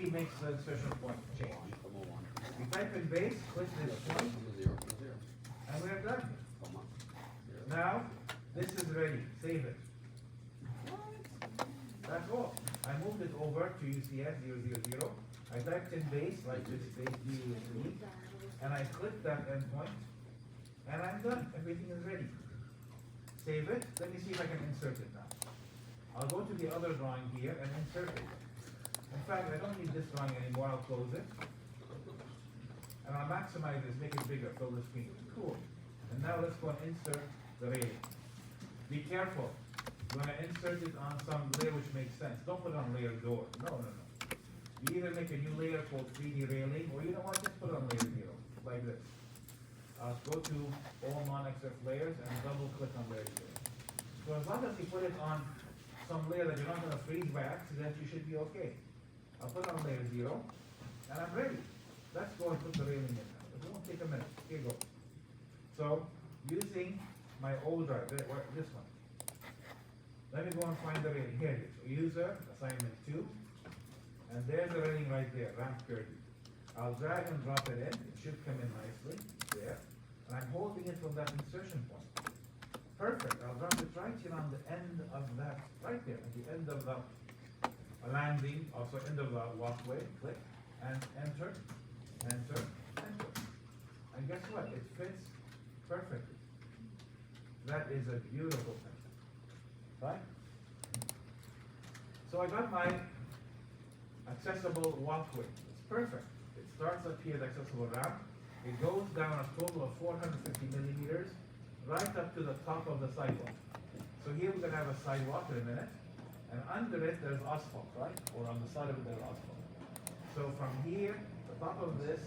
really makes the insertion point change. You type in base, click this point, and we're done. Now, this is ready. Save it. That's all. I moved it over to UCS 000. I typed in base, like this base USB, and I clicked that endpoint, and I'm done. Everything is ready. Save it. Let me see if I can insert it now. I'll go to the other drawing here and insert it. In fact, I don't need this drawing anymore. I'll close it. And I'll maximize this, make it bigger, fill the screen. Cool. And now let's go and insert the railing. Be careful. You want to insert it on some layer which makes sense. Don't put it on layer door. No. You either make a new layer called 3D railing, or you know what, just put it on layer 0, like this. Go to all non-XF layers and double click on layer 0. So as long as you put it on some layer that you're not going to freeze by accident, you should be okay. I'll put it on layer 0, and I'm ready. Let's go and put the railing in now. It won't take a minute. Here you go. So, using my old drive, this one. Let me go and find the railing. Here it is. User, assignment 2. And there's the railing right there, ramp curvy. I'll drag and drop it in. It should come in nicely. There. And I'm holding it from that insertion point. Perfect. I'll drop it right here on the end of that, right there, at the end of the landing, also end of the walkway. Click and enter, enter, enter. And guess what? It fits perfectly. That is a beautiful thing. Right? So I got my accessible walkway. It's perfect. It starts up here, the accessible ramp. It goes down a total of 450 millimeters, right up to the top of the sidewalk. So here we're going to have a sidewalk in a minute, and under it there's asphalt, right? Or on the side of it there's asphalt. So from here, the top of this,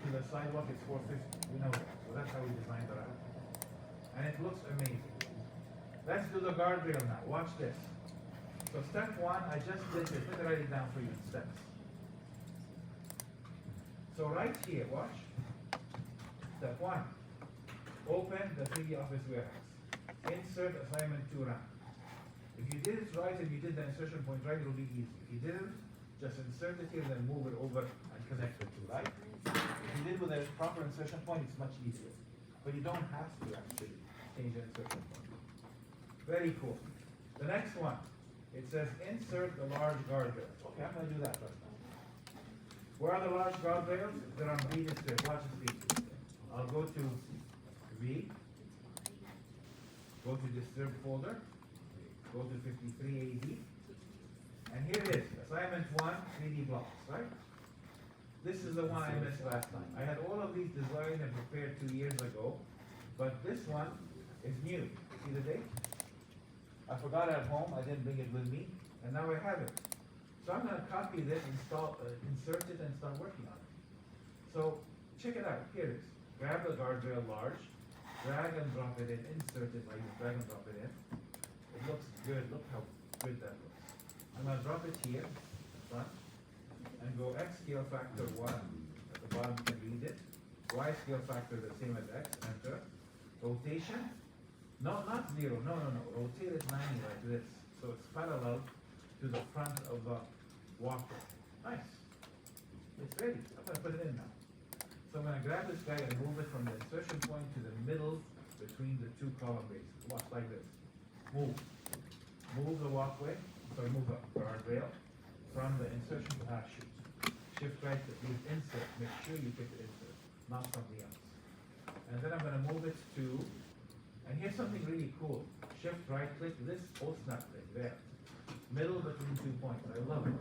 to the sidewalk is 450. We know that. So that's how we designed the ramp. And it looks amazing. Let's do the guardrail now. Watch this. So step 1, I just did this. Let me write it down for you in steps. So right here, watch. Step 1. Open the 3D Office Warehouse. Insert assignment 2 ramp. If you did it right and you did the insertion point right, it'll be easy. If you didn't, just insert it here, then move it over and connect the two, right? If you did with a proper insertion point, it's much easier. But you don't have to actually change the insertion point. Very cool. The next one, it says insert the large guardrails. Okay, I'm going to do that right now. Where are the large guardrails? They're on B display. Watch this feature. I'll go to V, go to disturb folder, go to 53 AD, and here it is, assignment 1, 3D blocks, right? This is the one I missed last time. I had all of these designed and prepared 2 years ago, but this one is new. See the date? I forgot it at home, I didn't bring it with me, and now I have it. So I'm going to copy this, insert it, and start working on it. So check it out. Here it is. Grab the guardrail large, drag and drop it in, insert it like this, drag and drop it in. It looks good. Look how good that looks. I'm going to drop it here, front, and go X scale factor 1. At the bottom you can read it. Y scale factor the same as X, enter. Rotation. No, not 0. No. Rotate it 90 like this. So it's parallel to the front of the walkway. Nice. It's ready. I'm going to put it in now. So I'm going to grab this guy and move it from the insertion point to the middle between the 2 column bases. Watch like this. Move. Move the walkway. Sorry, move the guardrail from the insertion shoot. Shift right to use insert. Make sure you pick the insert, not something else. And then I'm going to move it to, and here's something really cool. Shift right click this post snap thing there. Middle between 2 points. I love it.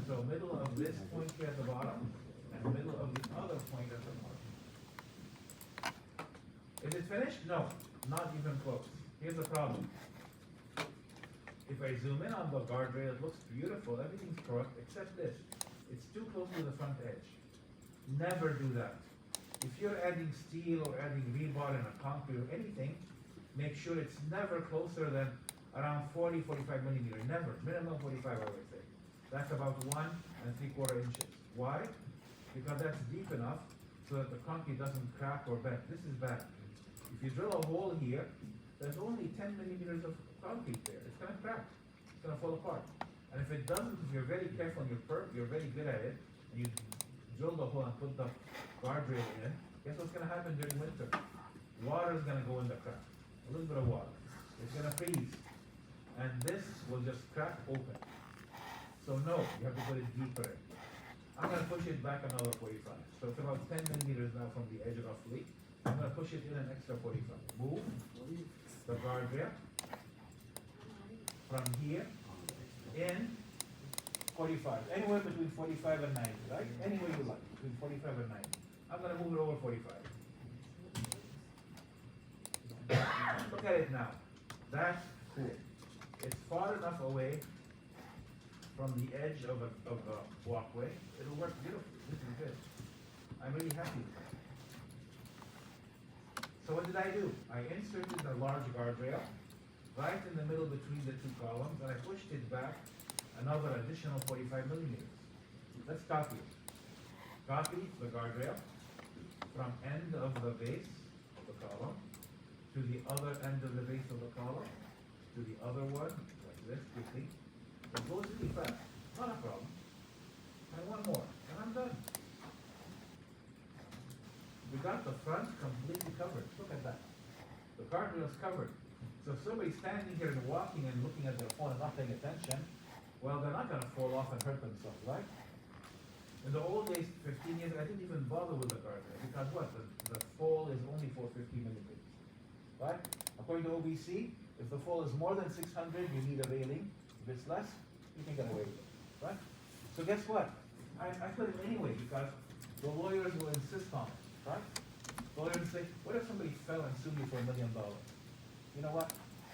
So middle of this point here at the bottom, and middle of the other point at the bottom. Is it finished? No, not even close. Here's the problem. If I zoom in on the guardrail, it looks beautiful. Everything's correct except this. It's too close to the front edge. Never do that. If you're adding steel or adding rebar in a concrete or anything, make sure it's never closer than around 40, 45 millimeters. Never. Minimum 45, I would say. That's about 1 3/4 inches. Why? Because that's deep enough so that the concrete doesn't crack or bend. This is bad. If you drill a hole here, there's only 10 millimeters of concrete there. It's going to crack. It's going to fall apart. And if it doesn't, if you're very careful and you're very good at it, and you drill the hole and put the guardrail in, guess what's gonna happen during winter? Water is gonna go in the crack. A little bit of water. It's gonna freeze. And this will just crack open. So no, you have to put it deeper in. I'm gonna push it back another 45. So it's about 10 millimeters now from the edge roughly. I'm gonna push it in an extra 45. Move the guardrail from here in 45. Anywhere between 45 and 90, right? Anywhere you like, between 45 and 90. I'm gonna move it over 45. Look at it now. That's cool. It's far enough away from the edge of a walkway. It'll work beautifully. This is good. I'm really happy with that. So what did I do? I inserted a large guardrail right in the middle between the two columns, and I pushed it back another additional 45 millimeters. Let's copy it. Copy the guardrail from end of the base of the column to the other end of the base of the column, to the other one, like this, quickly. It goes really fast, not a problem. And one more, and I'm done. We got the front completely covered. Look at that. The guardrail is covered. So if somebody's standing here and walking and looking at their phone and not paying attention, well, they're not going to fall off and hurt themselves, right? In the old days, 15 years, I didn't even bother with the guardrail because what? The fall is only 450 millimeters, right? According to OBC, if the fall is more than 600, you need a railing. If it's less, you can get away with it, right? So guess what? I put it anyway because the lawyers will insist on it, right? The lawyers say, what if somebody fell and sued you for $1 million? You know what?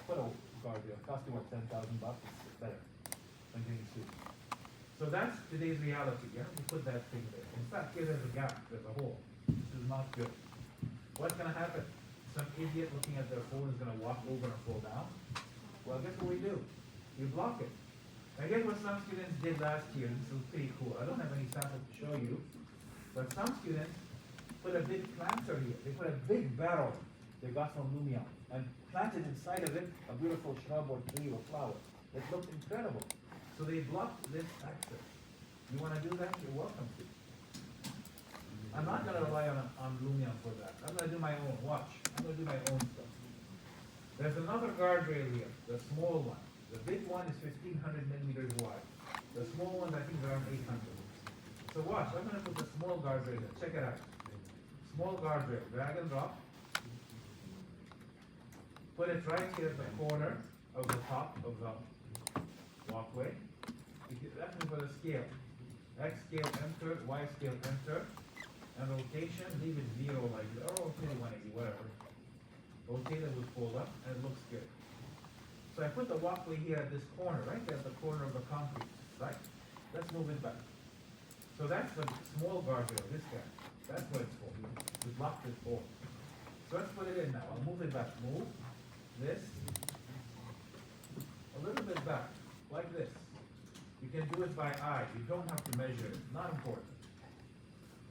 Put a guardrail. Cost you what, $10,000 bucks? It's better than getting sued. So that's today's reality. You have to put that thing there. In fact, here there's a gap, there's a hole. This is not good. What's gonna happen? Some idiot looking at their phone is gonna walk over and fall down. Well, guess what we do? You block it. I guess what some students did last year, this is pretty cool. I don't have any samples to show you, but some students put a big planter here. They put a big barrel they got from Lumion and planted inside of it a beautiful shrub or tree or flower. It looked incredible. So they blocked this access. You want to do that? You're welcome to. I'm not going to rely on Lumion for that. I'm going to do my own. Watch. I'm going to do my own stuff. There's another guardrail here, the small one. The big one is 1,500 millimeters wide. The small one, I think, is around 800. So watch. I'm going to put the small guardrail here. Check it out. Small guardrail. Drag and drop. Put it right here at the corner of the top of the walkway. That's for the scale. X scale enter, Y scale enter, and rotation, leave it 0 like that, or rotate it 180, whatever. Rotate it will pull up, and it looks good. So I put the walkway here at this corner, right there at the corner of the concrete, right? Let's move it back. So that's the small guardrail, this guy. That's what it's for. We blocked this hole. So let's put it in now. I'll move it back. Move this a little bit back, like this. You can do it by eye. You don't have to measure it. Not important.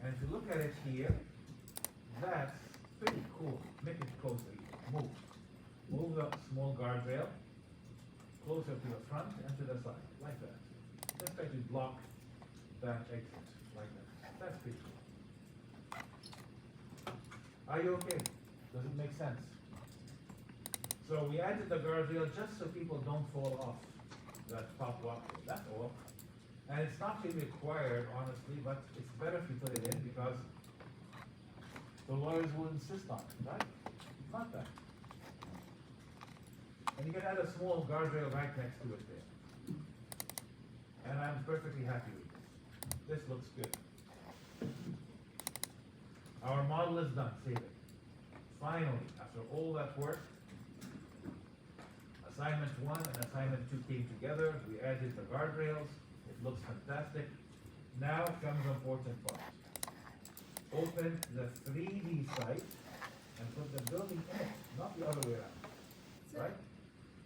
And if you look at it here, that's pretty cool. Make it closer. Move. Move the small guardrail closer to the front and to the side, like that. Let's try to block that exit, like that. That's pretty cool. Are you okay? Does it make sense? So we added the guardrail just so people don't fall off that top walkway. That's all. And it's not really required, honestly, but it's better if you put it in because the lawyers will insist on it, right? It's not bad. And you can add a small guardrail right next to it there. And I'm perfectly happy with this. This looks good. Our model is done. Save it. Finally, after all that work, assignment 1 and assignment 2 came together. We added the guardrails. It looks fantastic. Now comes the important part. Open the 3D site and put the building in it, not the other way around. Right?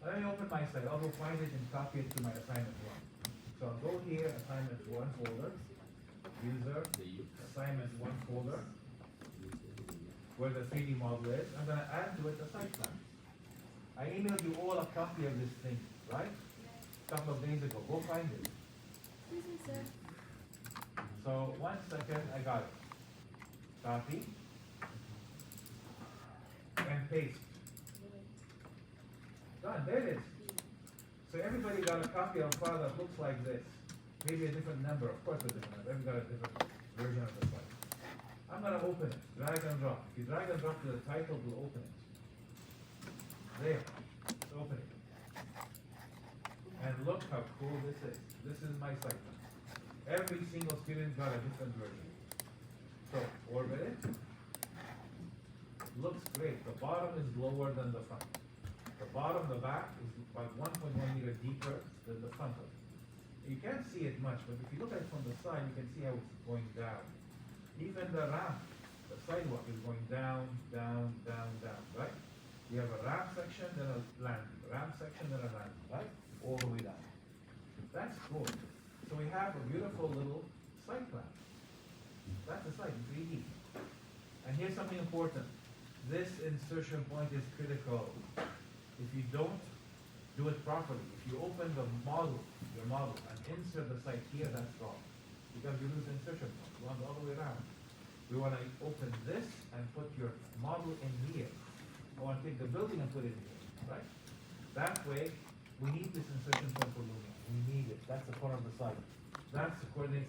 Let me open my site. I'll go find it and copy it to my assignment 1. So I'll go here, assignment 1 folder, user, assignment 1 folder, where the 3D model is. I'm going to add to it the site plan. I emailed you all a copy of this thing, right? a couple of days ago. Go find it. Excuse me, sir. So 1 second, I got it. Copy and paste. Done. There it is. So everybody got a copy of a file that looks like this. Maybe a different number, of course a different number. Everybody got a different version of the file. I'm gonna open it. Drag and drop. If you drag and drop to the title, we'll open it. There. It's opening. And look how cool this is. This is my site. Every single student got a different version. So, orbit it. Looks great. The bottom is lower than the front. The bottom, the back, is about 1.1 meter deeper than the front of it. You can't see it much, but if you look at it from the side, you can see how it's going down. Even the ramp, the sidewalk is going down, down, down, down, right? You have a ramp section, then a landing. Ramp section, then a landing, right? All the way down. That's cool. So we have a beautiful little site plan. That's the site in 3D. And here's something important. This insertion point is critical. If you don't do it properly, if you open the model, your model, and insert the site here, that's wrong. Because you lose the insertion point. You want it all the way around. We want to open this and put your model in here. I want to take the building and put it in here, right? That way, we need this insertion point for Lumion. We need it. That's the corner of the site. That's the coordinate